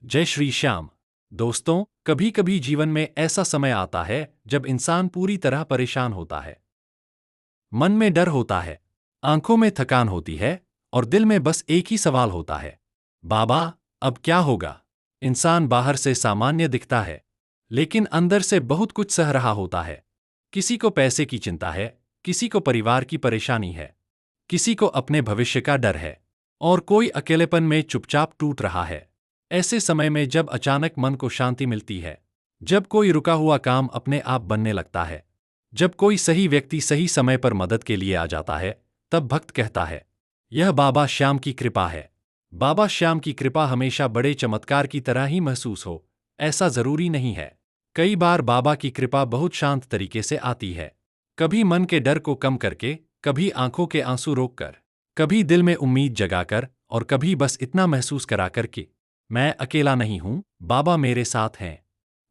जय श्री श्याम। दोस्तों, कभी कभी जीवन में ऐसा समय आता है जब इंसान पूरी तरह परेशान होता है। मन में डर होता है, आंखों में थकान होती है और दिल में बस एक ही सवाल होता है, बाबा, अब क्या होगा? इंसान बाहर से सामान्य दिखता है, लेकिन अंदर से बहुत कुछ सह रहा होता है। किसी को पैसे की चिंता है, किसी को परिवार की परेशानी है, किसी को अपने भविष्य का डर है, और कोई अकेलेपन में चुपचाप टूट रहा है। ऐसे समय में जब अचानक मन को शांति मिलती है, जब कोई रुका हुआ काम अपने आप बनने लगता है, जब कोई सही व्यक्ति सही समय पर मदद के लिए आ जाता है, तब भक्त कहता है, यह बाबा श्याम की कृपा है। बाबा श्याम की कृपा हमेशा बड़े चमत्कार की तरह ही महसूस हो, ऐसा जरूरी नहीं है। कई बार बाबा की कृपा बहुत शांत तरीके से आती है, कभी मन के डर को कम करके, कभी आंखों के आंसू रोककर, कभी दिल में उम्मीद जगाकर, और कभी बस इतना महसूस कराकर कि मैं अकेला नहीं हूं, बाबा मेरे साथ हैं।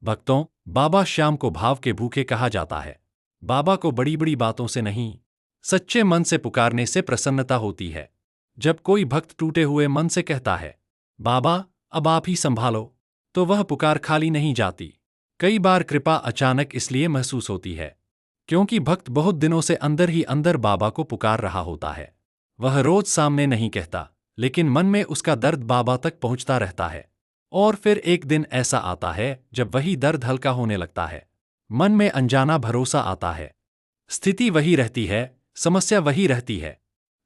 भक्तों, बाबा श्याम को भाव के भूखे कहा जाता है। बाबा को बड़ी बड़ी बातों से नहीं, सच्चे मन से पुकारने से प्रसन्नता होती है। जब कोई भक्त टूटे हुए मन से कहता है, बाबा, अब आप ही संभालो, तो वह पुकार खाली नहीं जाती। कई बार कृपा अचानक इसलिए महसूस होती है क्योंकि भक्त बहुत दिनों से अंदर ही अंदर बाबा को पुकार रहा होता है। वह रोज सामने नहीं कहता, लेकिन मन में उसका दर्द बाबा तक पहुंचता रहता है। और फिर एक दिन ऐसा आता है जब वही दर्द हल्का होने लगता है, मन में अनजाना भरोसा आता है। स्थिति वही रहती है, समस्या वही रहती है,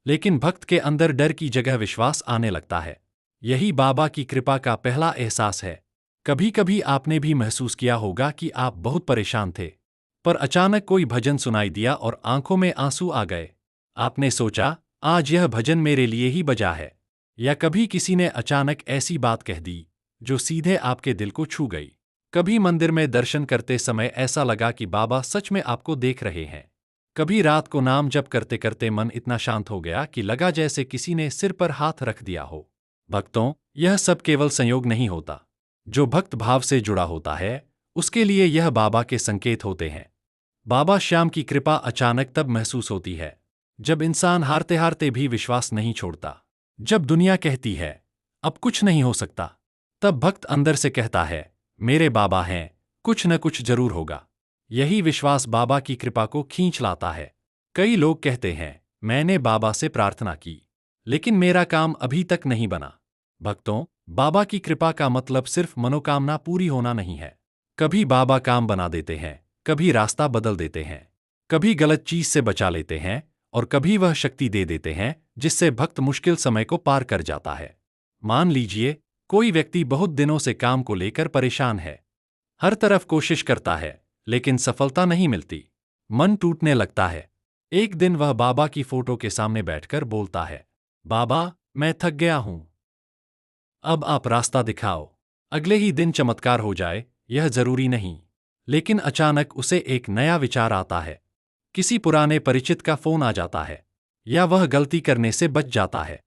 लेकिन भक्त के अंदर डर की जगह विश्वास आने लगता है। यही बाबा की कृपा का पहला एहसास है। कभी कभी आपने भी महसूस किया होगा कि आप बहुत परेशान थे, पर अचानक कोई भजन सुनाई दिया और आंखों में आंसू आ गए। आपने सोचा, आज यह भजन मेरे लिए ही बजा है। या कभी किसी ने अचानक ऐसी बात कह दी जो सीधे आपके दिल को छू गई। कभी मंदिर में दर्शन करते समय ऐसा लगा कि बाबा सच में आपको देख रहे हैं। कभी रात को नाम जप करते करते मन इतना शांत हो गया कि लगा जैसे किसी ने सिर पर हाथ रख दिया हो। भक्तों, यह सब केवल संयोग नहीं होता। जो भक्त भाव से जुड़ा होता है, उसके लिए यह बाबा के संकेत होते हैं। बाबा श्याम की कृपा अचानक तब महसूस होती है जब इंसान हारते हारते भी विश्वास नहीं छोड़ता। जब दुनिया कहती है, अब कुछ नहीं हो सकता, तब भक्त अंदर से कहता है, मेरे बाबा हैं, कुछ न कुछ जरूर होगा। यही विश्वास बाबा की कृपा को खींच लाता है। कई लोग कहते हैं, मैंने बाबा से प्रार्थना की, लेकिन मेरा काम अभी तक नहीं बना। भक्तों, बाबा की कृपा का मतलब सिर्फ मनोकामना पूरी होना नहीं है। कभी बाबा काम बना देते हैं, कभी रास्ता बदल देते हैं, कभी गलत चीज से बचा लेते हैं, और कभी वह शक्ति दे देते हैं जिससे भक्त मुश्किल समय को पार कर जाता है। मान लीजिए, कोई व्यक्ति बहुत दिनों से काम को लेकर परेशान है। हर तरफ कोशिश करता है, लेकिन सफलता नहीं मिलती। मन टूटने लगता है। एक दिन वह बाबा की फोटो के सामने बैठकर बोलता है, बाबा, मैं थक गया हूं, अब आप रास्ता दिखाओ। अगले ही दिन चमत्कार हो जाए, यह जरूरी नहीं। लेकिन अचानक उसे एक नया विचार आता है। किसी पुराने परिचित का फोन आ जाता है, या वह गलती करने से बच जाता है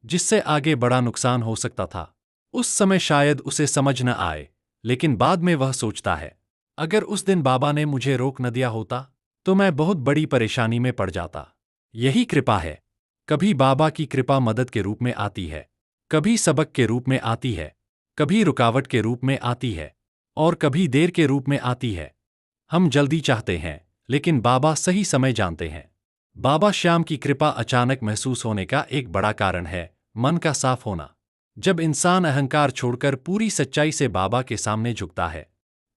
जिससे आगे बड़ा नुकसान हो सकता था। उस समय शायद उसे समझ न आए, लेकिन बाद में वह सोचता है, अगर उस दिन बाबा ने मुझे रोक न दिया होता, तो मैं बहुत बड़ी परेशानी में पड़ जाता। यही कृपा है। कभी बाबा की कृपा मदद के रूप में आती है, कभी सबक के रूप में आती है, कभी रुकावट के रूप में आती है, और कभी देर के रूप में आती है। हम जल्दी चाहते हैं, लेकिन बाबा सही समय जानते हैं। बाबा श्याम की कृपा अचानक महसूस होने का एक बड़ा कारण है मन का साफ होना। जब इंसान अहंकार छोड़कर पूरी सच्चाई से बाबा के सामने झुकता है,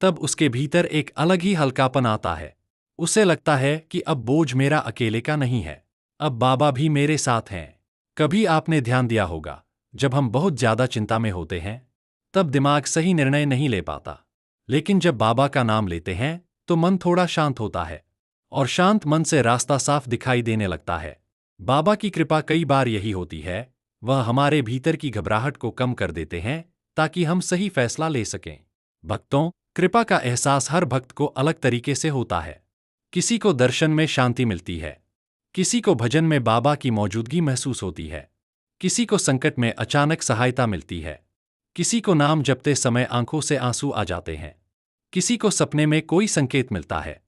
तब उसके भीतर एक अलग ही हल्कापन आता है। उसे लगता है कि अब बोझ मेरा अकेले का नहीं है, अब बाबा भी मेरे साथ हैं। कभी आपने ध्यान दिया होगा, जब हम बहुत ज्यादा चिंता में होते हैं, तब दिमाग सही निर्णय नहीं ले पाता। लेकिन जब बाबा का नाम लेते हैं, तो मन थोड़ा शांत होता है, और शांत मन से रास्ता साफ दिखाई देने लगता है। बाबा की कृपा कई बार यही होती है, वह हमारे भीतर की घबराहट को कम कर देते हैं ताकि हम सही फैसला ले सकें। भक्तों, कृपा का एहसास हर भक्त को अलग तरीके से होता है। किसी को दर्शन में शांति मिलती है, किसी को भजन में बाबा की मौजूदगी महसूस होती है, किसी को संकट में अचानक सहायता मिलती है, किसी को नाम जपते समय आंखों से आंसू आ जाते हैं, किसी को सपने में कोई संकेत मिलता है।